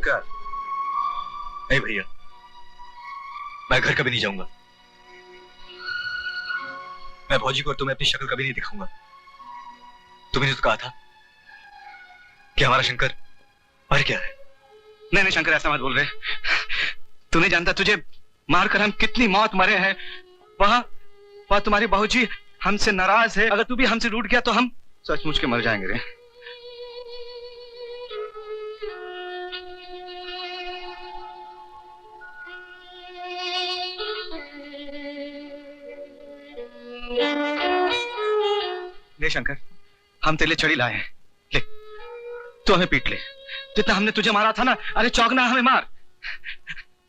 शंकर। नहीं भैया, मैं घर कभी नहीं जाऊंगा। मैं भौजी को और तुम्हें अपनी शक्ल कभी नहीं दिखाऊंगा। तुमने तो कहा था कि हमारा शंकर मर गया है। नहीं नहीं शंकर, ऐसा मत बोल रहे। तू नहीं जानता तुझे मारकर हम कितनी मौत मरे हैं। वहां तुम्हारी बहू जी हमसे नाराज है। अगर तू भी हमसे रूठ गया तो हम सचमुच के मर जाएंगे रे। ले शंकर, हम तेरे लिए छड़ी लाए हैं। ले, तू हमें पीट ले। जितना हमने तुझे मारा था ना, अरे चौगना हमें मार।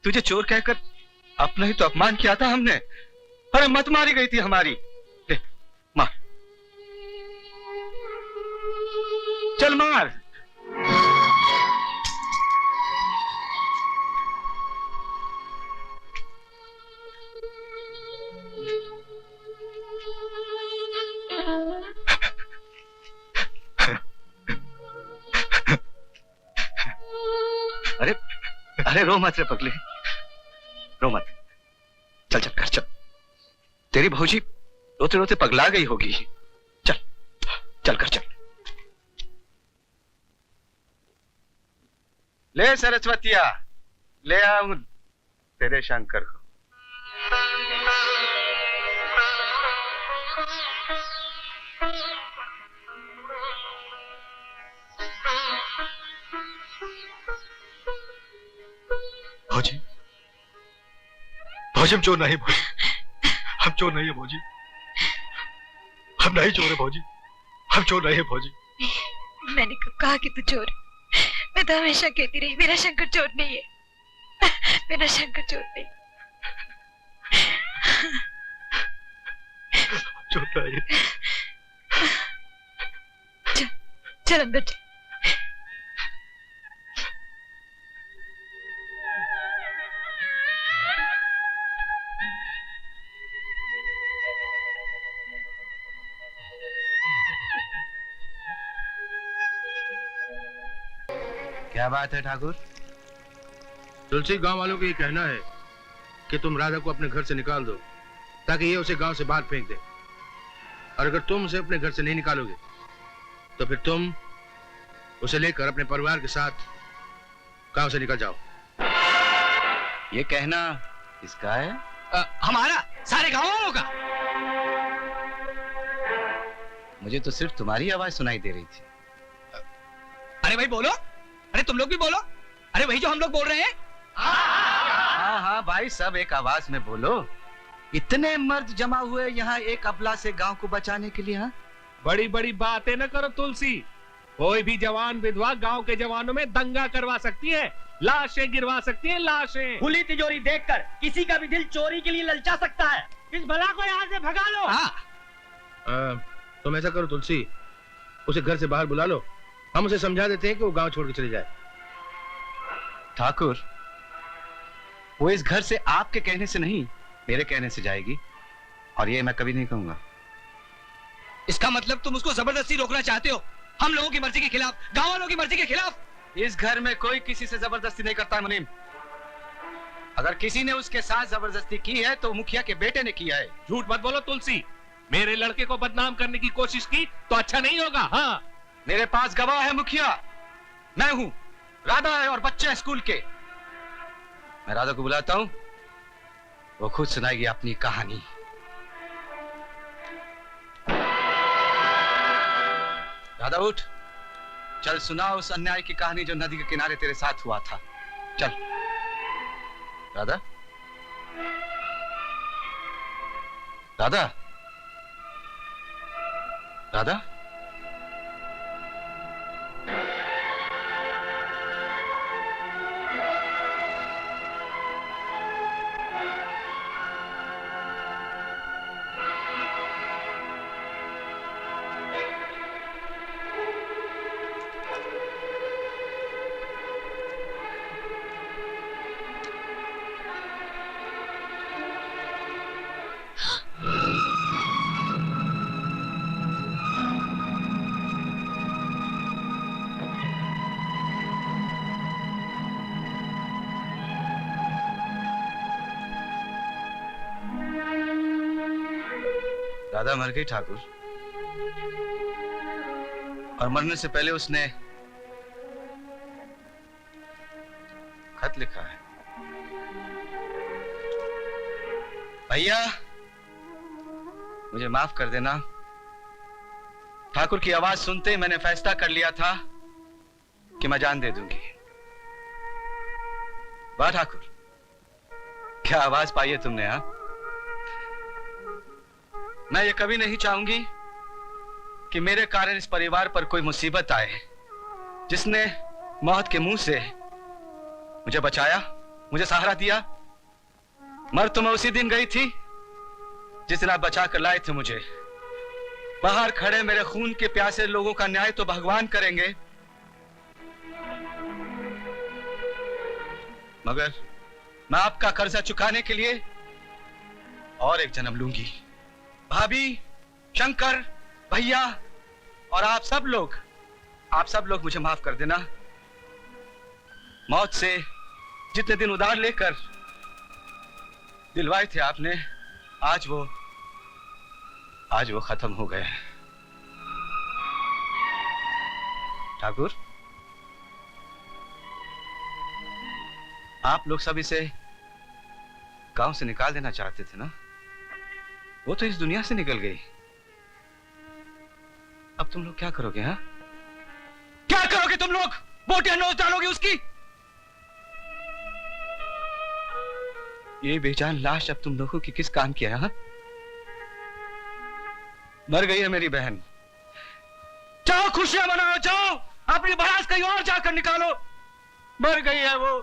तुझे चोर कहकर अपना ही तो अपमान किया था हमने। अरे मत मारी गई थी हमारी। ले, मार, चल मार। अरे अरे रो मत रे पगले, रो मत। चल चल घर चल। तेरी भौजी रोते रोते पगला गई होगी। चल चल घर चल। ले सरस्वतिया, ले आऊं तेरे शंकर को। भौजी, भौजी हम चोर नहीं। भौजी हम चोर नहीं है। भौजी हम नहीं चोर है। भौजी हम चोर नहीं है। भौजी मैंने कब कहा कि तू चोर है? मैं तो हमेशा कहती रही मेरा शंकर चोर नहीं है। मेरा शंकर चोर नहीं। चोर नहीं है। चल चल अंदर चल। क्या बात है ठाकुर? तुलसी, गांव वालों को ये कहना है कि तुम राधा को अपने घर से निकाल दो ताकि ये उसे गांव से बाहर फेंक दे। और अगर तुम उसे अपने घर से नहीं निकालोगे तो फिर तुम उसे लेकर अपने परिवार के साथ गांव से निकल जाओ। ये कहना किसका है? हमारा, सारे गांव वालों का। मुझे तो सिर्फ तुम्हारी आवाज सुनाई दे रही थी। अरे भाई बोलो, अरे तुम लोग भी बोलो। अरे वही जो हम लोग बोल रहे हैं। हाँ हाँ भाई, सब एक आवाज में बोलो। इतने मर्द जमा हुए यहाँ एक अबला से गांव को बचाने के लिए। हाँ, बड़ी बड़ी बातें न करो तुलसी। कोई भी जवान विधवा गांव के जवानों में दंगा करवा सकती है, लाशें गिरवा सकती है, लाशें। खुली तिजोरी देखकर किसी का भी दिल चोरी के लिए ललचा सकता है। इस भला को यहाँ से भगा लो। हाँ, तुम ऐसा करो तुलसी, उसे घर से बाहर बुला लो। हम उसे समझा देते हैं कि वो गांव छोड़ के चले जाए। ठाकुर, वो इस घर से आपके कहने से नहीं, मेरे कहने से जाएगी। और ये मैं कभी नहीं कहूंगा। इसका मतलब तुम उसको जबरदस्ती रोकना चाहते हो, हम लोगों की मर्जी के खिलाफ, गांव वालों की मर्जी के खिलाफ। इस घर में कोई किसी से जबरदस्ती नहीं करता है मुनीम। अगर किसी ने उसके साथ जबरदस्ती की है तो मुखिया के बेटे ने किया है। झूठ मत बोलो तुलसी। मेरे लड़के को बदनाम करने की कोशिश की तो अच्छा नहीं होगा। हाँ, मेरे पास गवाह है मुखिया, मैं हूं, राधा है और बच्चे हैं स्कूल के। मैं राधा को बुलाता हूं, वो खुद सुनाएगी अपनी कहानी। राधा उठ, चल सुना उस अन्याय की कहानी जो नदी के किनारे तेरे साथ हुआ था। चल राधा, राधा, राधा। राधा मर गई ठाकुर, और मरने से पहले उसने खत लिखा है। भैया मुझे माफ कर देना, ठाकुर की आवाज सुनते ही मैंने फैसला कर लिया था कि मैं जान दे दूंगी। वाह ठाकुर, क्या आवाज पाई है तुमने। हाँ, मैं ये कभी नहीं चाहूंगी कि मेरे कारण इस परिवार पर कोई मुसीबत आए। जिसने मौत के मुंह से मुझे बचाया, मुझे सहारा दिया, मर तो मैं उसी दिन गई थी जिस दिन आप बचा कर लाए थे मुझे। बाहर खड़े मेरे खून के प्यासे लोगों का न्याय तो भगवान करेंगे, मगर मैं आपका कर्जा चुकाने के लिए और एक जन्म लूंगी। भाभी, शंकर, भैया और आप सब लोग मुझे माफ कर देना। मौत से जितने दिन उधार लेकर दिलवाए थे आपने, आज वो खत्म हो गए। ठाकुर, आप लोग सब इसे गांव से निकाल देना चाहते थे ना? वो तो इस दुनिया से निकल गई। अब तुम लोग क्या करोगे? हाँ, क्या करोगे तुम लोग? बोटियां नोच डालोगे उसकी? ये बेजान लाश अब तुम लोगों की किस काम की है? हाँ, मर गई है मेरी बहन। जाओ खुशियां मनाओ, जाओ अपनी भड़ास कहीं और जाकर निकालो। मर गई है वो।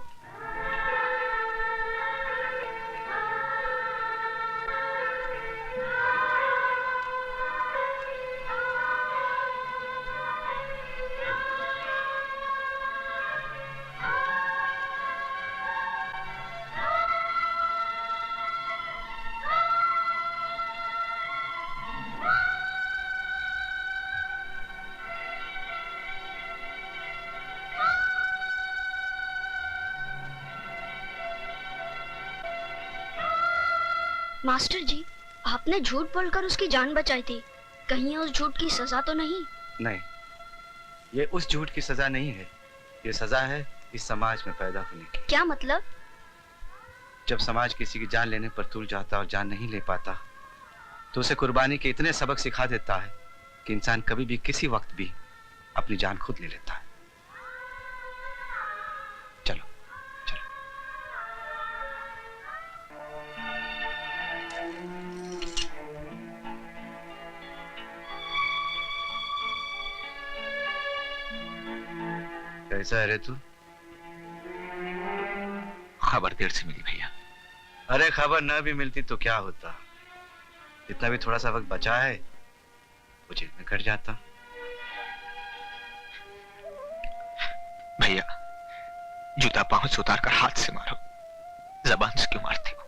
मास्टर जी, आपने झूठ बोलकर उसकी जान बचाई थी, कहीं उस झूठ की सजा तो नहीं? नहीं, ये उस झूठ की सजा नहीं है, ये सजा है इस समाज में पैदा होने की। क्या मतलब? जब समाज किसी की जान लेने पर तुल जाता और जान नहीं ले पाता, तो उसे कुर्बानी के इतने सबक सिखा देता है कि इंसान कभी भी किसी वक्त भी अपनी जान खुद ले लेता है। चलो चलो। कैसा है रे तू? खबर देर से मिली भैया। अरे खबर न भी मिलती तो क्या होता, जितना भी थोड़ा सा वक्त बचा है वो जेल में कट जाता। भैया, जूता पांव से उतार कर हाथ से मारो, जबान से क्यों मारते हो?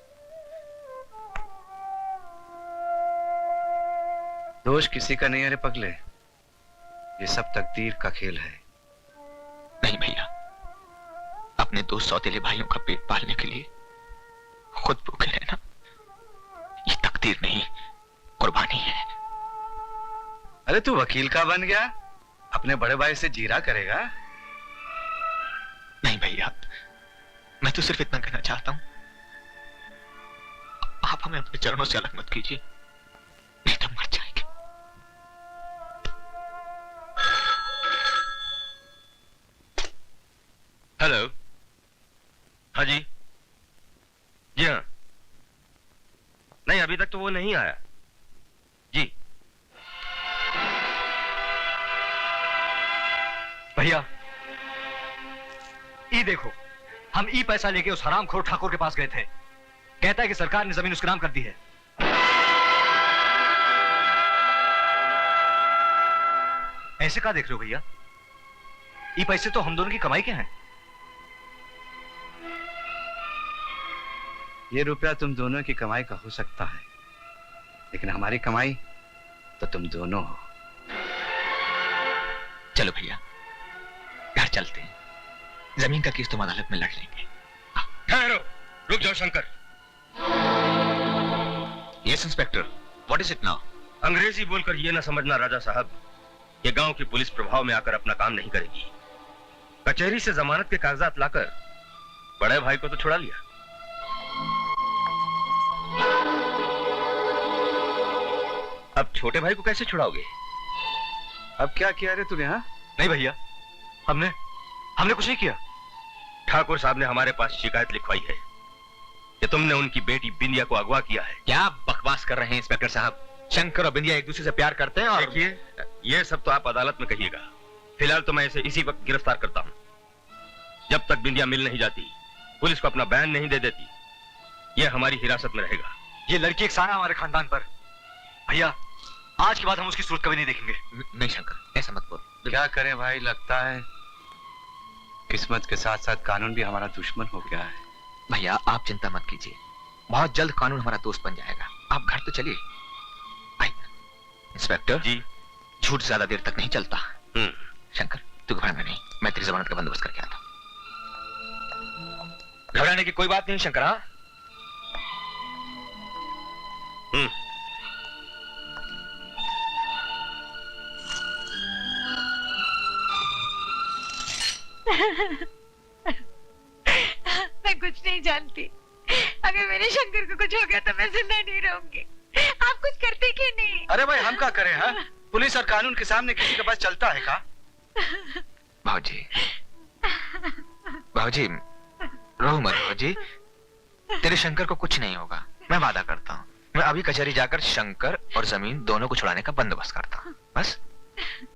दोष किसी का नहीं है रे पगले, ये सब तकदीर का खेल है। नहीं भैया, अपने दो सौतेले भाइयों का पेट पालने के लिए खुद भूखे रहना ये तकदीर नहीं, कुर्बानी है। अरे तू वकील का बन गया, अपने बड़े भाई से जीरा करेगा? नहीं भैया, मैं तो सिर्फ इतना कहना चाहता हूं, आप हमें अपने चरणों से अलग मत कीजिए, नहीं तो मर जाएंगे। हेलो। हाँ जी, जी हाँ। नहीं, अभी तक तो वो नहीं आया जी। भैया, ई देखो, हम ई पैसा लेके उस हरामखोर ठाकुर के पास गए थे। कहता है कि सरकार ने जमीन उसके नाम कर दी है। ऐसे क्या देख रहे हो भैया? ये पैसे तो हम दोनों की कमाई के हैं। ये रुपया तुम दोनों की कमाई का हो सकता है, लेकिन हमारी कमाई तो तुम दोनों हो। चलो भैया, घर चलते हैं, जमीन का केस तुम अदालत में लड़ लेंगे। ठहरो, रुक जाओ Shankar. Yes inspector, what is it now? अंग्रेजी बोलकर ये ना समझना राजा साहब, ये गांव की पुलिस प्रभाव में आकर अपना काम नहीं करेगी। कचहरी से जमानत के कागजात लाकर बड़े भाई को तो छुड़ा लिया, अब छोटे भाई को कैसे छुड़ाओगे? अब क्या किया रे तूने? हाँ, नहीं भैया, हमने कुछ नहीं किया। ठाकुर साहब ने हमारे पास शिकायत लिखवाई है कि तुमने उनकी बेटी बिंदिया को अगवा किया है। क्या बकवास कर रहे हैं इंस्पेक्टर साहब? शंकर और बिंदिया एक दूसरे से प्यार करते हैं और देखिए, ये सब तो आप अदालत में कहिएगा, फिलहाल तो मैं इसे इसी वक्त गिरफ्तार करता हूं। जब तक बिंदिया मिल नहीं जाती, पुलिस को अपना बयान नहीं दे देती, ये हमारी हिरासत में रहेगा। ये लड़की एक साया हमारे खानदान पर। भैया, आज के बाद हम उसकी सूरत कभी नहीं देखेंगे। नहीं शंकर, ऐसा मत बोल। क्या करें भाई, लगता है किस्मत के साथ साथ कानून भी हमारा दुश्मन हो गया है। भैया आप चिंता मत कीजिए, बहुत जल्द कानून हमारा दोस्त बन जाएगा। आप घर तो चलिए। इंस्पेक्टर जी, झूठ ज्यादा देर तक नहीं चलता। शंकर तू घबराना नहीं, मैं तेरी जमानत का बंदोबस्त करके आता हूं। घबराने की कोई बात नहीं शंकर। हाँ मैं कुछ नहीं जानती। अगर मेरे शंकर को कुछ हो गया तो मैं जिंदा नहीं रहूंगी। आप कुछ करते क्यों नहीं? अरे भाई, हम क्या करें? हाँ, पुलिस और कानून के सामने किसी का बस चलता है का? भाजी, भाजी रो मत भाजी, तेरे शंकर को कुछ नहीं होगा, मैं वादा करता हूँ। मैं अभी कचहरी जाकर शंकर और जमीन दोनों को छुड़ाने का बंदोबस्त करता हूँ, बस।